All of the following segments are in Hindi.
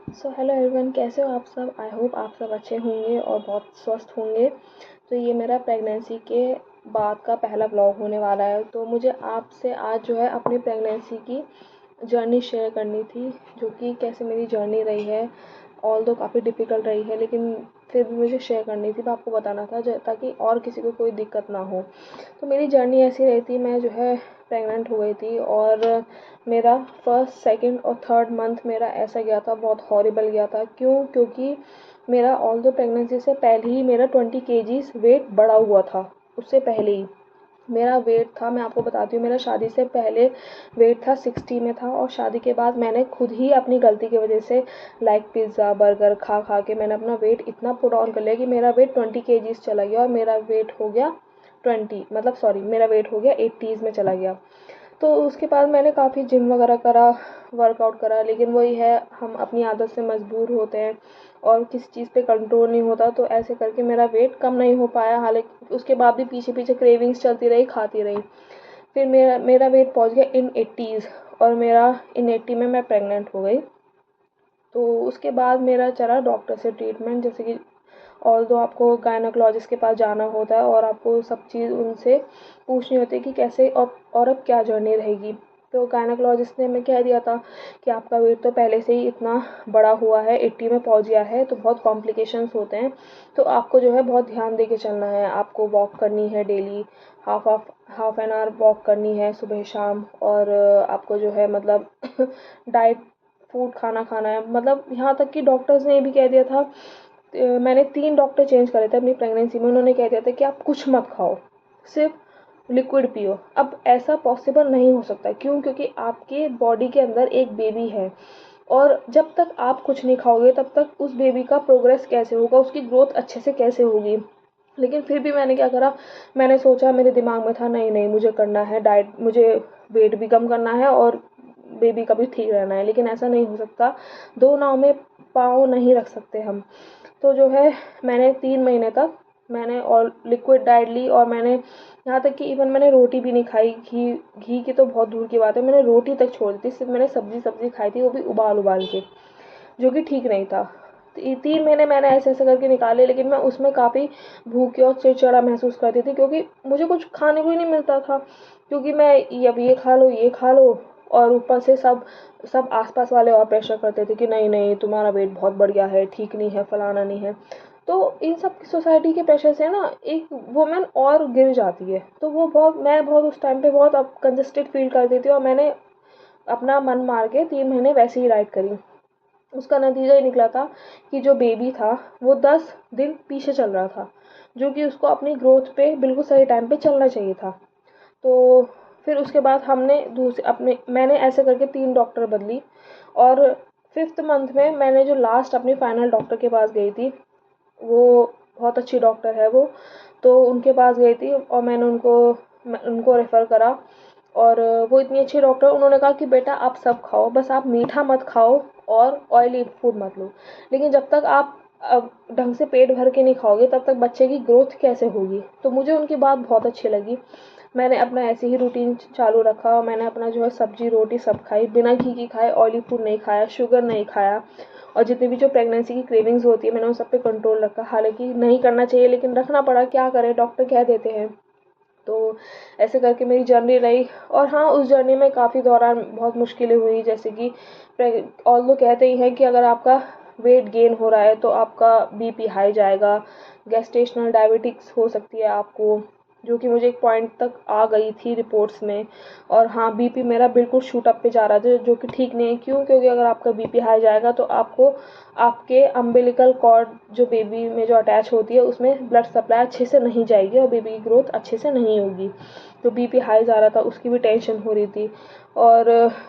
सो हेलो एवरीवन, कैसे हो आप सब। आई होप आप सब अच्छे होंगे और बहुत स्वस्थ होंगे। तो ये मेरा प्रेगनेंसी के बाद का पहला व्लॉग होने वाला है। तो मुझे आपसे आज जो है अपनी प्रेगनेंसी की जर्नी शेयर करनी थी, जो कि कैसे मेरी जर्नी रही है। ऑल दो काफ़ी डिफ़िकल्ट रही है, लेकिन फिर भी मुझे शेयर करनी थी। मैं आपको बताना था ताकि और किसी को कोई दिक्कत ना हो। तो मेरी जर्नी ऐसी रही थी, मैं जो है प्रेग्नेंट हो गई थी और मेरा फर्स्ट सेकंड और थर्ड मंथ मेरा ऐसा गया था, बहुत हॉरिबल गया था। क्योंकि मेरा ऑल दो प्रेगनेंसी से पहले ही मेरा 20 kgs वेट बढ़ा हुआ था। उससे पहले ही मेरा वेट था, मैं आपको बताती हूँ, मेरा शादी से पहले वेट था 60 में था, और शादी के बाद मैंने खुद ही अपनी गलती की वजह से लाइक पिज़्ज़ा बर्गर खा खा के मैंने अपना वेट इतना पुट ऑन कर लिया कि मेरा वेट 20 kgs चला गया, और मेरा वेट हो गया 20 मतलब सॉरी मेरा वेट हो गया 80s में चला गया। तो उसके बाद मैंने काफ़ी जिम वगैरह करा, वर्कआउट करा, लेकिन वही है, हम अपनी आदत से मजबूर होते हैं और किसी चीज़ पे कंट्रोल नहीं होता। तो ऐसे करके मेरा वेट कम नहीं हो पाया, हालांकि उसके बाद भी पीछे पीछे क्रेविंग्स चलती रही, खाती रही। फिर मेरा मेरा वेट पहुंच गया इन 80s, और मेरा इन 80 में मैं प्रेग्नेंट हो गई। तो उसके बाद मेरा चला डॉक्टर से ट्रीटमेंट, जैसे कि और दो आपको गायनोकोलॉजिस्ट के पास जाना होता है और आपको सब चीज़ उनसे पूछनी होती है कि कैसे और अब क्या जर्नी रहेगी। तो गायनोकोलॉजिस्ट ने हमें कह दिया था कि आपका वेट तो पहले से ही इतना बड़ा हुआ है, 80 में पहुंच गया है, तो बहुत कॉम्प्लिकेशंस होते हैं। तो आपको जो है बहुत ध्यान दे के चलना है, आपको वॉक करनी है daily, half an hour walk करनी है सुबह शाम, और आपको जो है मतलब डाइट फूड खाना खाना है। मतलब यहाँ तक कि डॉक्टर्स ने ये भी कह दिया था, मैंने 3 डॉक्टर चेंज करे थे अपनी प्रेगनेंसी में। उन्होंने कह दिया था कि आप कुछ मत खाओ, सिर्फ लिक्विड पियो। अब ऐसा पॉसिबल नहीं हो सकता, क्योंकि आपके बॉडी के अंदर एक बेबी है, और जब तक आप कुछ नहीं खाओगे तब तक उस बेबी का प्रोग्रेस कैसे होगा, उसकी ग्रोथ अच्छे से कैसे होगी। लेकिन फिर भी मैंने क्या करा, मैंने सोचा, मेरे दिमाग में था नहीं नहीं मुझे करना है डाइट, मुझे वेट भी कम करना है और बेबी का भी ठीक रहना है। लेकिन ऐसा नहीं हो सकता, दो नाव में पाँव नहीं रख सकते हम। तो जो है मैंने 3 महीने तक मैंने और लिक्विड डाइट ली, और मैंने यहाँ तक कि इवन मैंने रोटी भी नहीं खाई। घी घी की तो बहुत दूर की बात है, मैंने रोटी तक छोड़ दी थी। सिर्फ मैंने सब्जी खाई थी, वो भी उबाल उबाल के, जो कि ठीक नहीं था। 3 महीने मैंने ऐसे ऐसे करके निकाले, लेकिन मैं उसमें काफ़ी भूखी और चिड़चिड़ा महसूस करती थी, क्योंकि मुझे कुछ खाने को ही नहीं मिलता था। क्योंकि मैं अब ये खा लो ये खा लो, और ऊपर से सब सब आसपास वाले और प्रेशर करते थे कि नहीं नहीं तुम्हारा वेट बहुत बढ़ गया है, ठीक नहीं है, फलाना नहीं है। तो इन सब सोसाइटी के प्रेशर से ना एक वुमेन और गिर जाती है। तो वो बहुत, मैं बहुत उस टाइम पे बहुत अब कंजस्टेड फील करती थी, और मैंने अपना मन मार के 3 महीने वैसे ही डाइट करी। उसका नतीजा ये निकला था कि जो बेबी था वो 10 दिन पीछे चल रहा था, जो कि उसको अपनी ग्रोथ पे बिल्कुल सही टाइम पे चलना चाहिए था। तो फिर उसके बाद हमने दूसरे अपने मैंने ऐसे करके 3 डॉक्टर बदली, और 5th मंथ में मैंने जो लास्ट अपनी फाइनल डॉक्टर के पास गई थी, वो बहुत अच्छी डॉक्टर है वो। तो उनके पास गई थी और मैंने उनको रेफ़र करा, और वो इतनी अच्छी डॉक्टर, उन्होंने कहा कि बेटा आप सब खाओ, बस आप मीठा मत खाओ और ऑयली फूड मत लो। लेकिन जब तक आप ढंग से पेट भर के नहीं खाओगे तब तक बच्चे की ग्रोथ कैसे होगी। तो मुझे उनकी बात बहुत अच्छी लगी। मैंने अपना ऐसे ही रूटीन चालू रखा, मैंने अपना जो है सब्जी रोटी सब खाई, बिना घी की खाए, ऑयली फूड नहीं खाया, शुगर नहीं खाया, और जितनी भी जो प्रेगनेंसी की क्रेविंग्स होती है मैंने उन सब पे कंट्रोल रखा। हालांकि नहीं करना चाहिए, लेकिन रखना पड़ा, क्या करें, डॉक्टर कह देते हैं। तो ऐसे करके मेरी जर्नी रही। और हाँ, उस जर्नी में काफ़ी दौरान बहुत मुश्किलें हुई, जैसे कि ऑल दो कहते ही हैं कि अगर आपका वेट गेन हो रहा है तो आपका बीपी हाई जाएगा, गैस्ट्रेशनल डायबिटिक्स हो सकती है आपको, जो कि मुझे एक पॉइंट तक आ गई थी रिपोर्ट्स में। और हाँ, बीपी मेरा बिल्कुल शूट अप पे जा रहा था, जो कि ठीक नहीं है। क्यों? क्योंकि अगर आपका बीपी हाई जाएगा तो आपको आपके अम्बिलिकल कॉर्ड जो बेबी में जो अटैच होती है उसमें ब्लड सप्लाई अच्छे से नहीं जाएगी, और बेबी की ग्रोथ अच्छे से नहीं होगी। तो बीपी हाई जा रहा था, उसकी भी टेंशन हो रही थी। और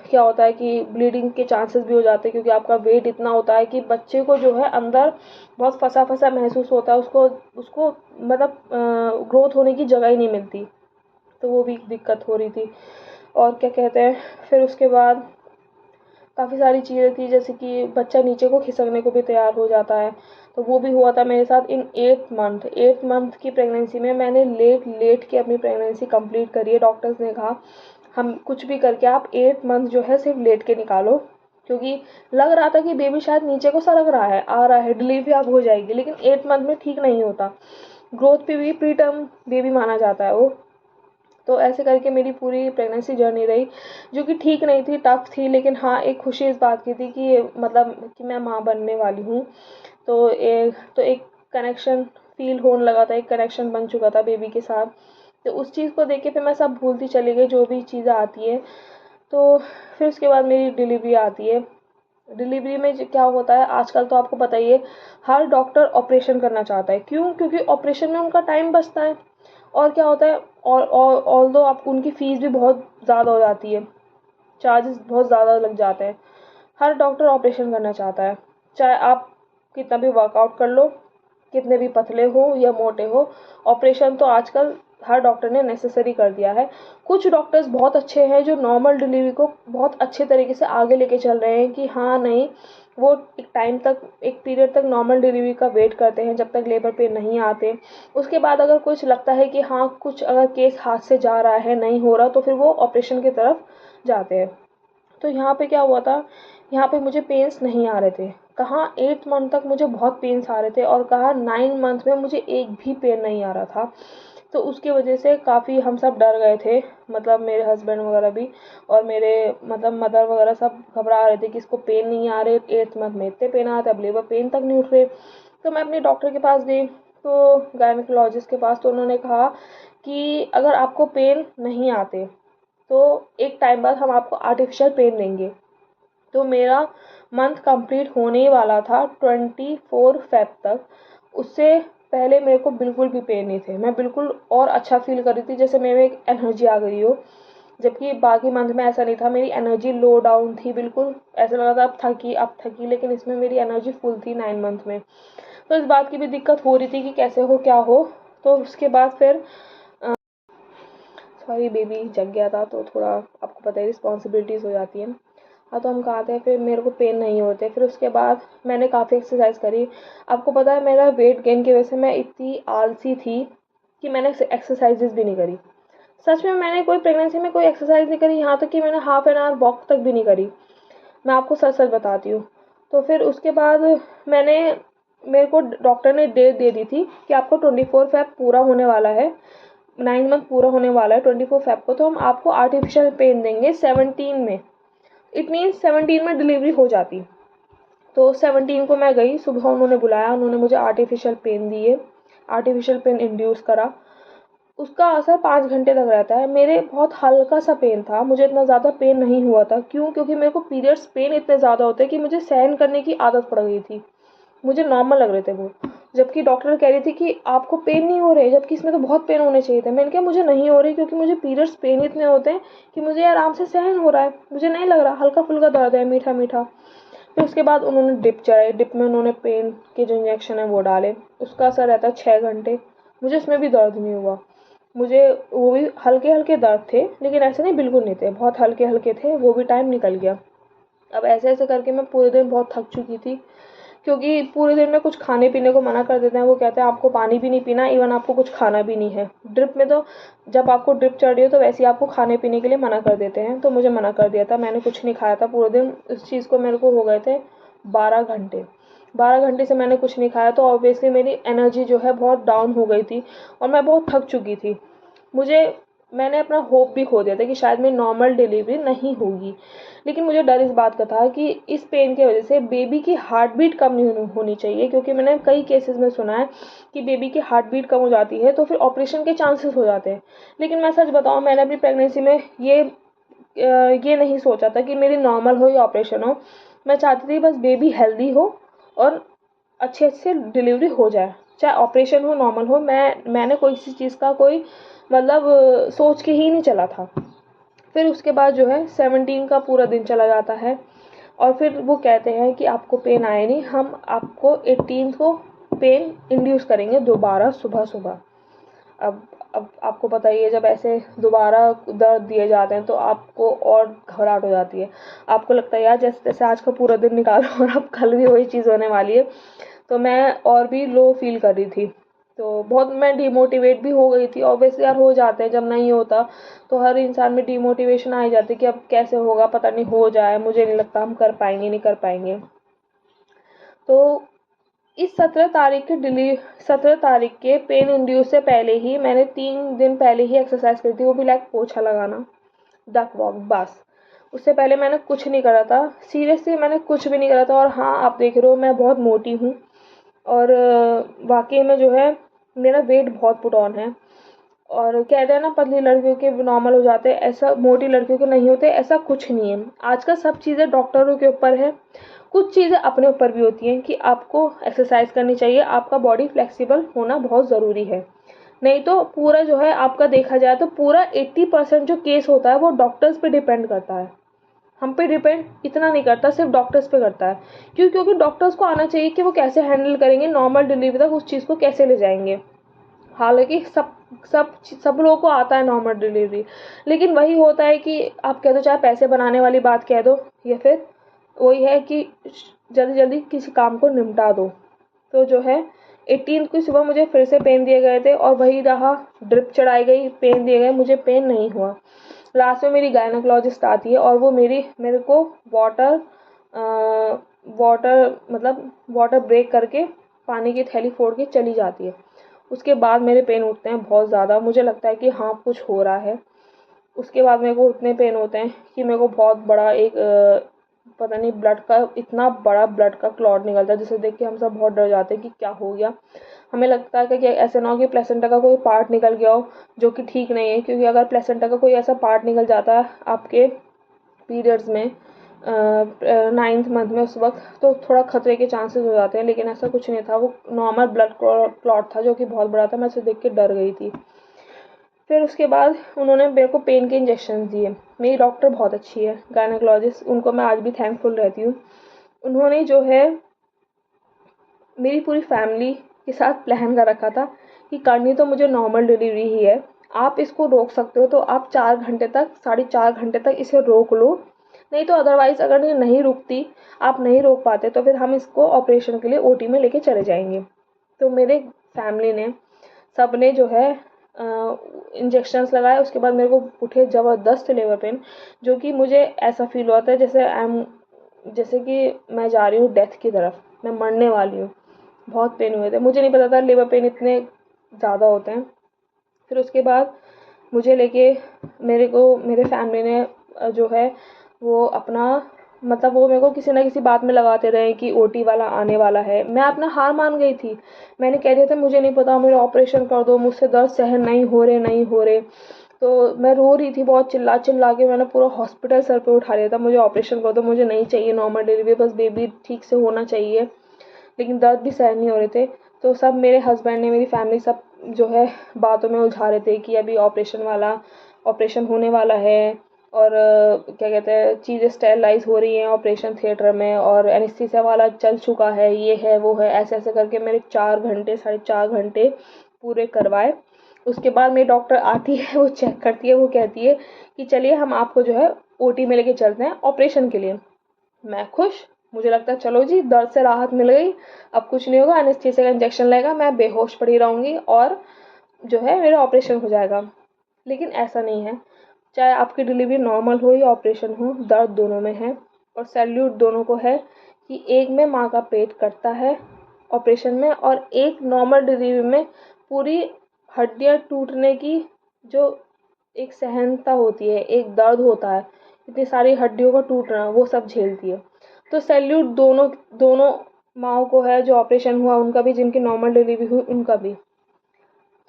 क्या होता है कि ब्लीडिंग के चांसेस भी हो जाते हैं, क्योंकि आपका वेट इतना होता है कि बच्चे को जो है अंदर बहुत फंसा फंसा महसूस होता है, उसको उसको मतलब ग्रोथ होने की जगह ही नहीं मिलती। तो वो भी दिक्कत हो रही थी। और क्या कहते हैं, फिर उसके बाद काफ़ी सारी चीज़ें थी, जैसे कि बच्चा नीचे को खिसकने को भी तैयार हो जाता है। तो वो भी हुआ था मेरे साथ इन 8th मंथ की प्रेगनेंसी में। मैंने लेट लेट के अपनी प्रेगनेंसी कंप्लीट करी है। डॉक्टर्स ने कहा हम कुछ भी करके आप 8 मंथ जो है सिर्फ लेट के निकालो, क्योंकि लग रहा था कि बेबी शायद नीचे को सरक रहा है, आ रहा है, डिलीवरी अब हो जाएगी, लेकिन 8 मंथ में ठीक नहीं होता। ग्रोथ पे भी प्री टर्म बेबी माना जाता है वो। तो ऐसे करके मेरी पूरी प्रेगनेंसी जर्नी रही, जो कि ठीक नहीं थी, टफ थी, लेकिन हाँ एक खुशी इस बात की थी कि मतलब कि मैं माँ बनने वाली हूँ। तो एक कनेक्शन फील होने लगा था, एक कनेक्शन बन चुका था बेबी के साथ। तो उस चीज़ को देख के फिर मैं सब भूलती चली गई, जो भी चीज़ें आती है। तो फिर उसके बाद मेरी डिलीवरी आती है। डिलीवरी में क्या होता है आजकल, तो आपको पता ही है, हर डॉक्टर ऑपरेशन करना चाहता है। क्यों? क्योंकि ऑपरेशन में उनका टाइम बचता है। और क्या होता है, और ऑल्दो आप उनकी फ़ीस भी बहुत ज़्यादा हो जाती है, चार्जेस बहुत ज़्यादा लग जाते हैं। हर डॉक्टर ऑपरेशन करना चाहता है, चाहे आप कितना भी वर्कआउट कर लो, कितने भी पतले हो या मोटे हो, ऑपरेशन तो आजकल हर डॉक्टर ने नेसेसरी कर दिया है। कुछ डॉक्टर्स बहुत अच्छे हैं जो नॉर्मल डिलीवरी को बहुत अच्छे तरीके से आगे लेके चल रहे हैं कि हाँ नहीं, वो एक टाइम तक, एक पीरियड तक नॉर्मल डिलीवरी का वेट करते हैं जब तक लेबर पेन नहीं आते। उसके बाद अगर कुछ लगता है कि हाँ कुछ अगर केस हाथ से जा रहा है, नहीं हो रहा, तो फिर वो ऑपरेशन की तरफ जाते हैं। तो यहाँ पे क्या हुआ था, यहाँ पे मुझे पेन्स नहीं आ रहे थे। कहाँ 8 मंथ तक मुझे बहुत पेन्स आ रहे थे, और कहाँ 9 मंथ में मुझे एक भी पेन नहीं आ रहा था। तो उसकी वजह से काफ़ी हम सब डर गए थे, मतलब मेरे हस्बैंड वगैरह भी, और मेरे मतलब मदर वगैरह सब घबरा रहे थे कि इसको पेन नहीं आ रहे, 8th मंथ में इतने पेन आते, अब लेबर पेन तक नहीं उठ रहे। तो मैं अपने डॉक्टर के पास गई, तो गायनेकोलॉजिस्ट के पास, तो उन्होंने कहा कि अगर आपको पेन नहीं आते तो एक टाइम बाद हम आपको आर्टिफिशियल पेन देंगे। तो मेरा मंथ कंप्लीट होने ही वाला था 24 फेब तक। उससे पहले मेरे को बिल्कुल भी पेन नहीं थे, मैं बिल्कुल और अच्छा फील कर रही थी, जैसे मेरे में एक एनर्जी आ गई हो। जबकि बाकी मंथ में ऐसा नहीं था, मेरी एनर्जी लो डाउन थी बिल्कुल, ऐसा लगा था अब थकी, लेकिन इसमें मेरी एनर्जी फुल थी 9 मंथ में। तो इस बात की भी दिक्कत हो रही थी कि कैसे हो क्या हो। तो उसके बाद फिर सॉरी बेबी जग गया था, तो थोड़ा आपको पता है रिस्पॉन्सिबिलिटीज़ हो जाती हैं। हाँ, तो हम कहा थे, फिर मेरे को पेन नहीं होते। फिर उसके बाद मैंने काफ़ी एक्सरसाइज करी। आपको पता है मेरा वेट गेन की वजह से मैं इतनी आलसी थी कि मैंने एक्सरसाइजेज भी नहीं करी। सच में मैंने कोई प्रेगनेंसी में कोई एक्सरसाइज नहीं करी, यहाँ तक कि मैंने हाफ एन आवर वॉक तक भी नहीं करी। मैं आपको सच सच बताती हूँ। तो फिर उसके बाद मैंने मेरे को डॉक्टर ने डेट दे दी थी कि आपको 24 फेब पूरा होने वाला है, 9 मंथ पूरा होने वाला है 24 फेब को, तो हम आपको आर्टिफिशियल पेन देंगे 17 में। इट मीन्स 17 में डिलीवरी हो जाती। तो 17 को मैं गई, सुबह उन्होंने बुलाया, उन्होंने मुझे आर्टिफिशियल पेन दिए, आर्टिफिशियल पेन इंड्यूस करा। उसका असर 5 घंटे तक रहता है। मेरे बहुत हल्का सा पेन था, मुझे इतना ज़्यादा पेन नहीं हुआ था। क्यों? क्योंकि मेरे को पीरियड्स पेन इतने ज़्यादा होते हैं कि मुझे सहन करने की आदत पड़ गई थी, मुझे नॉर्मल लग रहे थे वो। जबकि डॉक्टर कह रही थी कि आपको पेन नहीं हो रहे, जबकि इसमें तो बहुत पेन होने चाहिए थे। मैंने कहा मुझे नहीं हो रही, क्योंकि मुझे पीरियड्स पेन इतने होते हैं कि मुझे आराम से सहन हो रहा है, मुझे नहीं लग रहा, हल्का फुल्का दर्द है, मीठा मीठा। फिर उसके बाद उन्होंने डिप चढ़ाई, डिप में उन्होंने पेन के जो इंजेक्शन है वो डाले, उसका असर रहता है 6 घंटे। मुझे उसमें भी दर्द नहीं हुआ, मुझे वो भी हल्के हल्के दर्द थे, लेकिन ऐसे नहीं बिल्कुल नहीं थे, बहुत हल्के हल्के थे, वो भी टाइम निकल गया। अब ऐसे ऐसे करके मैं पूरे दिन बहुत थक चुकी थी, क्योंकि पूरे दिन में कुछ खाने पीने को मना कर देते हैं। वो कहते हैं आपको पानी भी नहीं पीना, इवन आपको कुछ खाना भी नहीं है। ड्रिप में तो जब आपको ड्रिप चढ़ रही हो तो वैसे ही आपको खाने पीने के लिए मना कर देते हैं। तो मुझे मना कर दिया था, मैंने कुछ नहीं खाया था पूरे दिन। इस चीज़ को मेरे को हो गए थे 12 घंटे। 12 घंटे से मैंने कुछ नहीं खाया, तो ऑब्वियसली मेरी एनर्जी जो है बहुत डाउन हो गई थी, और मैं बहुत थक चुकी थी। मुझे मैंने अपना होप भी खो दिया था कि शायद मेरी नॉर्मल डिलीवरी नहीं होगी। लेकिन मुझे डर इस बात का था कि इस पेन की वजह से बेबी की हार्ट बीट कम नहीं होनी चाहिए, क्योंकि मैंने कई केसेस में सुना है कि बेबी की हार्ट बीट कम हो जाती है तो फिर ऑपरेशन के चांसेस हो जाते हैं। लेकिन मैं सच बताऊँ, मैंने अपनी प्रेगनेंसी में ये नहीं सोचा था कि मेरी नॉर्मल हो या ऑपरेशन हो। मैं चाहती थी बस बेबी हेल्दी हो और अच्छे से डिलीवरी हो जाए, चाहे ऑपरेशन हो नॉर्मल हो। मैंने कोई सी चीज़ का कोई मतलब सोच के ही नहीं चला था। फिर उसके बाद जो है 17 का पूरा दिन चला जाता है, और फिर वो कहते हैं कि आपको पेन आए नहीं, हम आपको 18 को पेन इंड्यूस करेंगे दोबारा सुबह सुबह। अब आपको पता ही है, जब ऐसे दोबारा दर्द दिए जाते हैं तो आपको और घबराहट हो जाती है। आपको लगता है यार जैसे तैसे आज का पूरा दिन निकालो और अब कल भी वही चीज़ होने वाली है। तो मैं और भी लो फील कर रही थी। तो बहुत मैं डिमोटिवेट भी हो गई थी। ऑब्वियसली यार हो जाते हैं, जब नहीं होता तो हर इंसान में डिमोटिवेशन आ ही जाती है कि अब कैसे होगा, पता नहीं, हो जाए, मुझे नहीं लगता हम कर पाएंगे, नहीं कर पाएंगे। तो इस 17 तारीख के पेन इंड्यूस से पहले ही मैंने 3 दिन पहले ही एक्सरसाइज करी थी, वो भी लाइक पोछा लगाना, डक वॉक, बस। उससे पहले मैंने कुछ नहीं करा था, सीरियसली मैंने कुछ भी नहीं करा था। और हाँ, आप देख रहे हो मैं बहुत मोटी हूँ, और वाकई में जो है मेरा वेट बहुत पुट ऑन है। और कहते हैं ना पतली लड़कियों के नॉर्मल हो जाते हैं, ऐसा मोटी लड़कियों के नहीं होते, ऐसा कुछ नहीं है। आजकल सब चीज़ें डॉक्टरों के ऊपर है, कुछ चीज़ें अपने ऊपर भी होती हैं कि आपको एक्सरसाइज करनी चाहिए, आपका बॉडी फ्लेक्सिबल होना बहुत ज़रूरी है। नहीं तो पूरा जो है आपका देखा जाए तो पूरा 80% जो केस होता है वो डॉक्टर्स पे डिपेंड करता है, हम पे डिपेंड इतना नहीं करता, सिर्फ डॉक्टर्स पे करता है। क्यों? क्योंकि डॉक्टर्स को आना चाहिए कि वो कैसे हैंडल करेंगे नॉर्मल डिलीवरी तक, उस चीज़ को कैसे ले जाएंगे। हालांकि सब लोगों को आता है नॉर्मल डिलीवरी, लेकिन वही होता है कि आप कह दो, चाहे पैसे बनाने वाली बात कह दो, या फिर वही है कि जल्दी जल्दी किसी काम को निपटा दो। तो जो है 18 की सुबह मुझे फिर से पेन दिए गए थे, और वही रहा, ड्रिप चढ़ाई गई, पेन दिए गए, मुझे पेन नहीं हुआ। लास्ट में मेरी गायनोकोलॉजिस्ट आती है और वो मेरे को वाटर वाटर मतलब वाटर ब्रेक करके पानी की थैली फोड़ के चली जाती है। उसके बाद मेरे पेन उठते हैं बहुत ज़्यादा, मुझे लगता है कि हाँ कुछ हो रहा है। उसके बाद मेरे को इतने पेन होते हैं कि मेरे को बहुत बड़ा एक पता नहीं ब्लड का, इतना बड़ा ब्लड का क्लॉट निकलता है, जिसे देख के हम सब बहुत डर जाते हैं कि क्या हो गया। हमें लगता है कि ऐसे ना हो कि प्लेसेंटा का कोई पार्ट निकल गया हो, जो कि ठीक नहीं है, क्योंकि अगर प्लेसेंटा का कोई ऐसा पार्ट निकल जाता है आपके पीरियड्स में 9th मंथ में उस वक्त, तो थोड़ा खतरे के चांसेस हो जाते हैं। लेकिन ऐसा कुछ नहीं था, वो नॉर्मल ब्लड क्लॉट था जो कि बहुत बड़ा था, मैं उसे देख के डर गई थी। फिर उसके बाद उन्होंने मेरे को पेन के इंजेक्शन दिए। मेरी डॉक्टर बहुत अच्छी है, गायनोकोलॉजिस्ट, उनको मैं आज भी थैंकफुल रहती हूँ। उन्होंने जो है मेरी पूरी फैमिली के साथ प्लान कर रखा था कि करनी तो मुझे नॉर्मल डिलीवरी ही है, आप इसको रोक सकते हो तो आप 4 घंटे तक, 4.5 घंटे तक इसे रोक लो, नहीं तो अदरवाइज़ अगर ये नहीं रुकती, आप नहीं रोक पाते, तो फिर हम इसको ऑपरेशन के लिए ओटी में लेके चले जाएंगे। तो मेरे फैमिली ने, सब ने जो है इंजेक्शंस लगाए। उसके बाद मेरे को उठे ज़बरदस्त लेबर पेन, जो कि मुझे ऐसा फील होता है जैसे कि मैं जा रही हूँ डेथ की तरफ, मैं मरने वाली हूँ। बहुत पेन हुए थे, मुझे नहीं पता था लेबर पेन इतने ज़्यादा होते हैं। फिर उसके बाद मुझे लेके मेरे फैमिली ने जो है वो अपना, मतलब वो मेरे को किसी ना किसी बात में लगाते रहे कि ओटी वाला आने वाला है। मैं अपना हार मान गई थी, मैंने कह दिया था मुझे नहीं पता, मेरा ऑपरेशन कर दो, मुझसे दर्द सहन नहीं हो रहे, नहीं हो रहे। तो मैं रो रही थी बहुत, चिल्ला चिल्ला के मैंने पूरा हॉस्पिटल सर पे उठा लिया था, मुझे ऑपरेशन कर दो, मुझे नहीं चाहिए नॉर्मल डिलीवरी, बस बेबी ठीक से होना चाहिए। लेकिन दर्द भी सहन नहीं हो रहे थे। तो सब मेरे हस्बैंड ने, मेरी फैमिली सब जो है बातों में उलझा रहे थे कि अभी ऑपरेशन होने वाला है, और क्या कहते हैं, चीज़ें स्टेरलाइज हो रही हैं ऑपरेशन थिएटर में, और एनेस्थीसिया वाला चल चुका है, ये है वो है, ऐसे ऐसे करके मेरे 4 घंटे, 4.5 घंटे पूरे करवाए। उसके बाद मेरी डॉक्टर आती है, वो चेक करती है, वो कहती है कि चलिए हम आपको जो है ओटी में लेके चलते हैं ऑपरेशन के लिए। मैं खुश, मुझे लगता है चलो जी दर्द से राहत मिल गई, अब कुछ नहीं होगा, एनेस्थीसिया का इंजेक्शन लगेगा, मैं बेहोश पड़ी रहूँगी और जो है मेरा ऑपरेशन हो जाएगा। लेकिन ऐसा नहीं है, चाहे आपकी डिलीवरी नॉर्मल हो या ऑपरेशन हो, दर्द दोनों में है। और सैल्यूट दोनों को है कि एक में माँ का पेट कटता है ऑपरेशन में, और एक नॉर्मल डिलीवरी में पूरी हड्डियाँ टूटने की जो एक सहनता होती है, एक दर्द होता है, इतनी सारी हड्डियों का टूटना, वो सब झेलती है। तो सैल्यूट दोनों दोनों माँओं को है, जो ऑपरेशन हुआ उनका भी, जिनकी नॉर्मल डिलीवरी हुई उनका भी।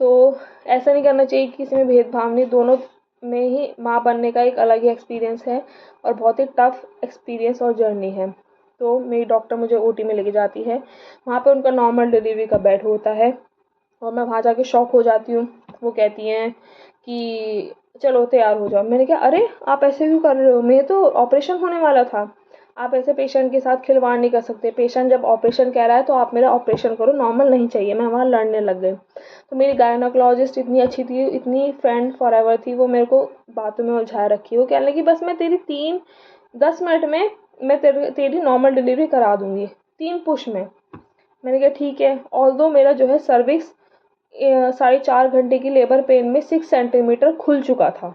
तो ऐसा नहीं करना चाहिए कि किसी में भेदभाव नहीं, दोनों में ही माँ बनने का एक अलग ही एक्सपीरियंस है, और बहुत ही टफ एक्सपीरियंस और जर्नी है। तो मेरी डॉक्टर मुझे ओटी में लेके जाती है, वहाँ पे उनका नॉर्मल डिलीवरी का बेड होता है, और मैं वहाँ जाके शॉक हो जाती हूँ। वो कहती हैं कि चलो तैयार हो जाओ। मैंने कहा अरे आप ऐसे क्यों कर रहे हो, मैं तो ऑपरेशन होने वाला था, आप ऐसे पेशेंट के साथ खिलवाड़ नहीं कर सकते, पेशेंट जब ऑपरेशन कह रहा है तो आप मेरा ऑपरेशन करो, नॉर्मल नहीं चाहिए। मैं वहाँ लड़ने लग गई। तो मेरी गायनोकोलॉजिस्ट इतनी अच्छी थी, इतनी फ्रेंड फॉरएवर थी, वो मेरे को बातों में उलझाए रखी। वो कहने लगी बस मैं तेरी 10 मिनट में मैं तेरी नॉर्मल डिलीवरी करा दूँगी, 3 पुश में। मैंने कहा ठीक है। ऑल्दो मेरा जो है सर्विक्स 4.5 घंटे की लेबर पेन में 6 सेंटीमीटर खुल चुका था।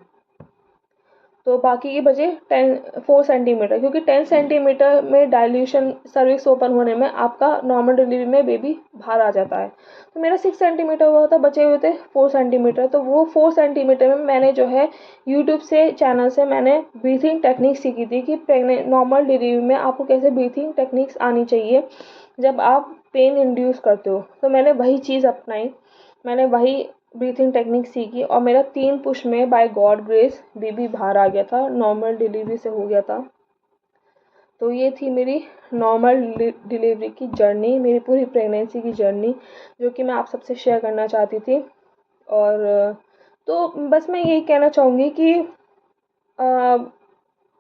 तो बाकी के बचे 4 सेंटीमीटर, क्योंकि 10 सेंटीमीटर में डाइल्यूशन सर्विक्स ओपन होने में आपका नॉर्मल डिलीवरी में बेबी बाहर आ जाता है। तो मेरा 6 सेंटीमीटर हुआ था, बचे हुए थे 4 सेंटीमीटर। तो वो 4 सेंटीमीटर में मैंने जो है यूट्यूब से चैनल से मैंने ब्रीथिंग टेक्निक सीखी थी कि प्रेगनेंट नॉर्मल डिलीवरी में आपको कैसे ब्रीथिंग टेक्निक्स आनी चाहिए जब आप पेन इंड्यूस करते हो। तो मैंने वही चीज़ अपनाई, मैंने वही ब्रीथिंग टेक्निक सीखी और मेरा 3 पुश में बाय गॉड ग्रेस बेबी बाहर आ गया था, नॉर्मल डिलीवरी से हो गया था। तो ये थी मेरी नॉर्मल डिलीवरी की जर्नी, मेरी पूरी प्रेगनेंसी की जर्नी, जो कि मैं आप सबसे शेयर करना चाहती थी। और तो बस मैं यही कहना चाहूँगी कि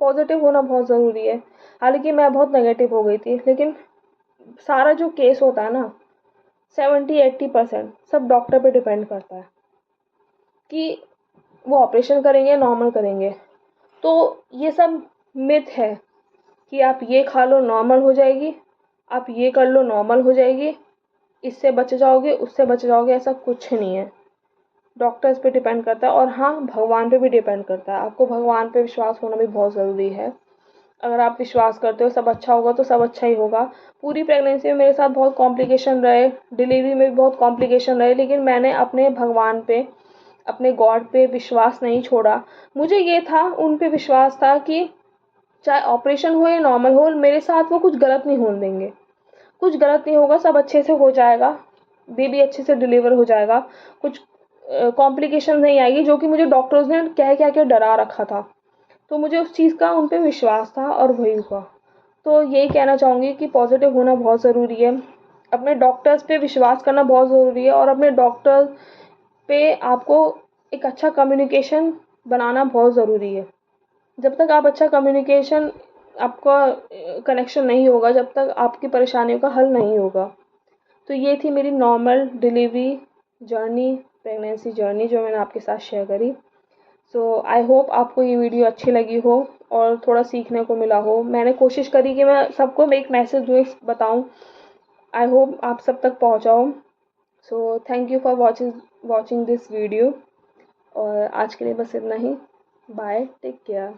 पॉजिटिव होना बहुत ज़रूरी है। हालांकि मैं बहुत नेगेटिव हो गई थी, लेकिन सारा जो केस होता है ना, 70-80% सब डॉक्टर पे डिपेंड करता है कि वो ऑपरेशन करेंगे नॉर्मल करेंगे। तो ये सब मिथ है कि आप ये खा लो नॉर्मल हो जाएगी, आप ये कर लो नॉर्मल हो जाएगी, इससे बच जाओगे उससे बच जाओगे, ऐसा कुछ नहीं है। डॉक्टर्स पे डिपेंड करता है, और हाँ, भगवान पे भी डिपेंड करता है। आपको भगवान पे विश्वास होना भी बहुत ज़रूरी है। अगर आप विश्वास करते हो सब अच्छा होगा तो सब अच्छा ही होगा। पूरी प्रेगनेंसी में मेरे साथ बहुत कॉम्प्लिकेशन रहे, डिलीवरी में भी बहुत कॉम्प्लिकेशन रहे, लेकिन मैंने अपने भगवान पे, अपने गॉड पे विश्वास नहीं छोड़ा। मुझे ये था, उन पे विश्वास था कि चाहे ऑपरेशन हो या नॉर्मल हो, मेरे साथ वो कुछ गलत नहीं होने देंगे, कुछ गलत नहीं होगा, सब अच्छे से हो जाएगा, बेबी अच्छे से डिलीवर हो जाएगा, कुछ कॉम्प्लिकेशन नहीं आएगी, जो कि मुझे डॉक्टर्स ने कह के डरा रखा था। तो मुझे उस चीज़ का उन पे विश्वास था और वही हुआ। तो यही कहना चाहूँगी कि पॉजिटिव होना बहुत ज़रूरी है, अपने डॉक्टर्स पे विश्वास करना बहुत ज़रूरी है, और अपने डॉक्टर पे आपको एक अच्छा कम्युनिकेशन बनाना बहुत ज़रूरी है। जब तक आप अच्छा कम्युनिकेशन, आपका कनेक्शन नहीं होगा, जब तक आपकी परेशानियों का हल नहीं होगा। तो ये थी मेरी normal delivery journey, pregnancy journey, जो मैंने आपके साथ शेयर करी। सो आई होप आपको ये वीडियो अच्छी लगी हो और थोड़ा सीखने को मिला हो। मैंने कोशिश करी कि मैं सबको एक मैसेज दूँ, बताऊँ। आई होप आप सब तक पहुँचाऊँ। So thank you for watching this video. और आज के लिए बस इतना ही। Bye, take care.